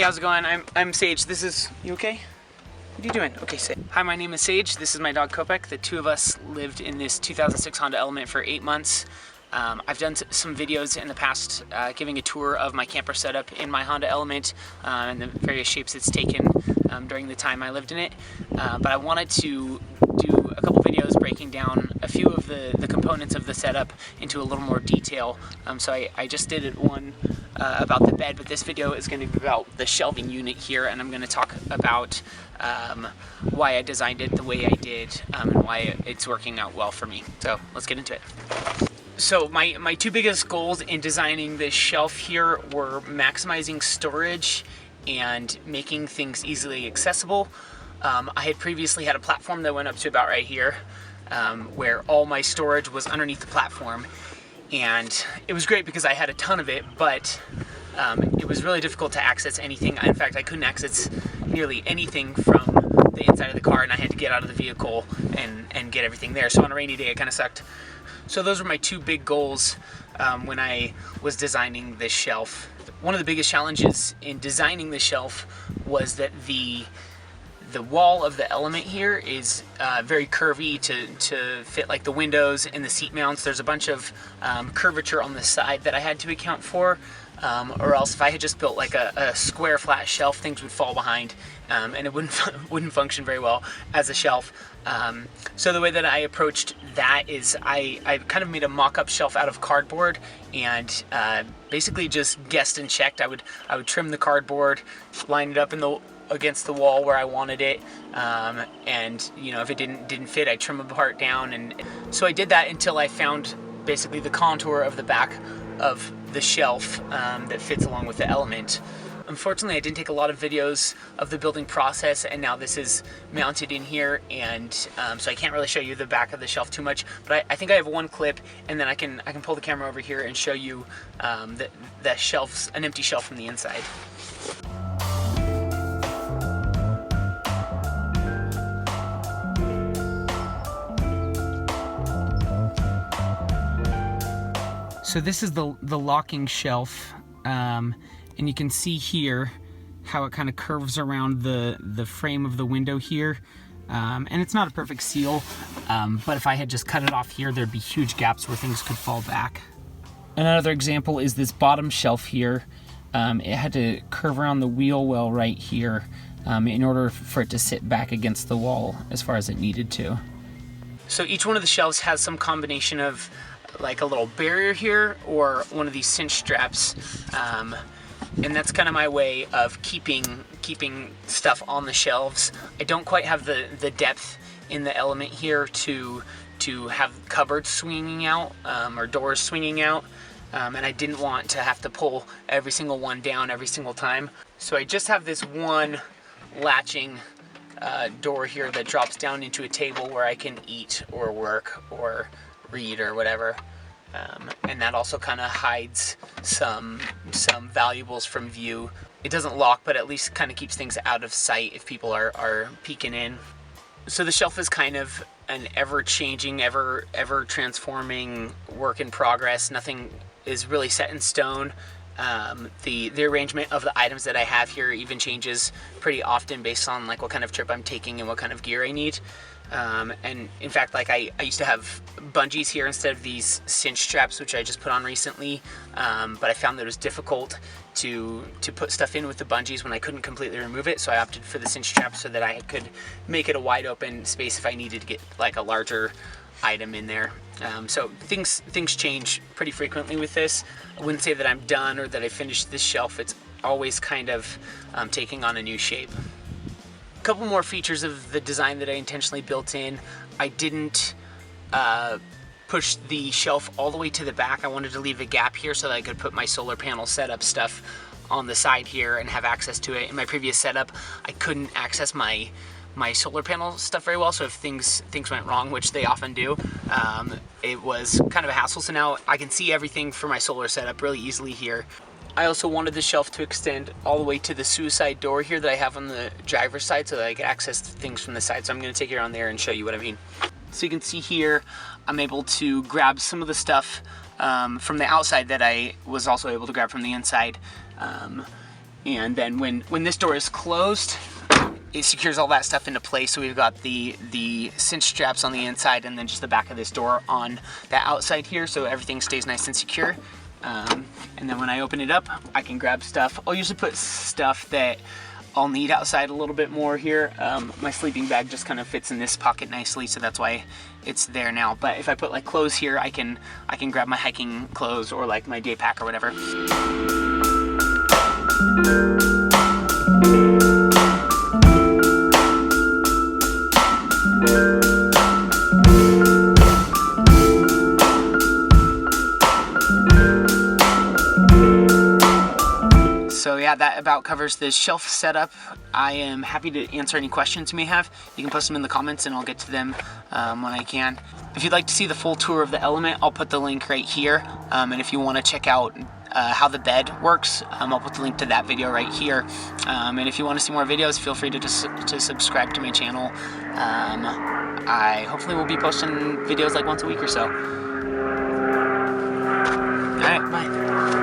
how's it going? I'm Sage. This is, you okay? What are you doing? Okay, say. Hi, my name is Sage. This is my dog Kopek. The two of us lived in this 2006 Honda Element for 8 months. I've done some videos in the past giving a tour of my camper setup in my Honda Element and the various shapes it's taken during the time I lived in it. But I wanted to do a couple videos breaking down a few of the components of the setup into a little more detail. So I just did one about the bed, but this video is going to be about the shelving unit here, and I'm going to talk about why I designed it the way I did and why it's working out well for me. So let's get into it. So my two biggest goals in designing this shelf here were maximizing storage and making things easily accessible. I had previously had a platform that went up to about right here, where all my storage was underneath the platform, and it was great because I had a ton of it, but it was really difficult to access anything. In fact, I couldn't access nearly anything from the inside of the car, and I had to get out of the vehicle and get everything there. So on a rainy day, it kind of sucked. So those were my two big goals when I was designing this shelf. One of the biggest challenges in designing the shelf was that the wall of the Element here is very curvy to fit like the windows and the seat mounts. There's a bunch of curvature on the side that I had to account for, or else if I had just built like a square flat shelf, things would fall behind and it wouldn't function very well as a shelf. So the way that I approached that is I kind of made a mock-up shelf out of cardboard and basically just guessed and checked. I would trim the cardboard, line it up against the wall where I wanted it, and you know, if it didn't fit, I trim a part down. And so I did that until I found basically the contour of the back of the shelf that fits along with the Element. Unfortunately, I didn't take a lot of videos of the building process, and now this is mounted in here, and so I can't really show you the back of the shelf too much, but I think I have one clip, and then I can pull the camera over here and show you the shelves, an empty shelf from the inside. So this is the locking shelf, and you can see here how it kind of curves around the frame of the window here. And it's not a perfect seal, but if I had just cut it off here, there'd be huge gaps where things could fall back. Another example is this bottom shelf here. It had to curve around the wheel well right here in order for it to sit back against the wall as far as it needed to. So each one of the shelves has some combination of like a little barrier here or one of these cinch straps, and that's kind of my way of keeping stuff on the shelves. I don't quite have the depth in the Element here to have cupboards swinging out or doors swinging out, and I didn't want to have to pull every single one down every single time. So I just have this one latching door here that drops down into a table where I can eat or work or read or whatever, and that also kind of hides some valuables from view. It doesn't lock, but at least kind of keeps things out of sight if people are peeking in. So the shelf is kind of an ever-changing, ever-transforming work in progress. Nothing is really set in stone. The arrangement of the items that I have here even changes pretty often based on like what kind of trip I'm taking and what kind of gear I need. And in fact, like I used to have bungees here instead of these cinch straps, which I just put on recently, but I found that it was difficult to put stuff in with the bungees when I couldn't completely remove it, so I opted for the cinch straps so that I could make it a wide open space if I needed to get like a larger item in there. So things change pretty frequently with this. I wouldn't say that I'm done or that I finished this shelf. It's always kind of taking on a new shape. A couple more features of the design that I intentionally built in. I didn't push the shelf all the way to the back. I wanted to leave a gap here so that I could put my solar panel setup stuff on the side here and have access to it. In my previous setup, I couldn't access my solar panel stuff very well, so if things went wrong, which they often do, it was kind of a hassle. So now I can see everything for my solar setup really easily here. I also wanted the shelf to extend all the way to the suicide door here that I have on the driver's side so that I could access things from the side. So I'm going to take you around there and show you what I mean. So you can see here, I'm able to grab some of the stuff from the outside that I was also able to grab from the inside. And then when this door is closed, it secures all that stuff into place. So we've got the cinch straps on the inside and then just the back of this door on the outside here, so everything stays nice and secure. And then when I open it up, I can grab stuff. I'll usually put stuff that I'll need outside a little bit more here. My sleeping bag just kind of fits in this pocket nicely, so that's why it's there now. But if I put like clothes here, I can grab my hiking clothes or like my day pack or whatever. So yeah, that about covers the shelf setup. I am happy to answer any questions you may have. You can post them in the comments and I'll get to them when I can. If you'd like to see the full tour of the Element, I'll put the link right here. And if you want to check out how the bed works, I'll put the link to that video right here. And if you want to see more videos, feel free to subscribe to my channel. I hopefully will be posting videos like once a week or so. All right, bye.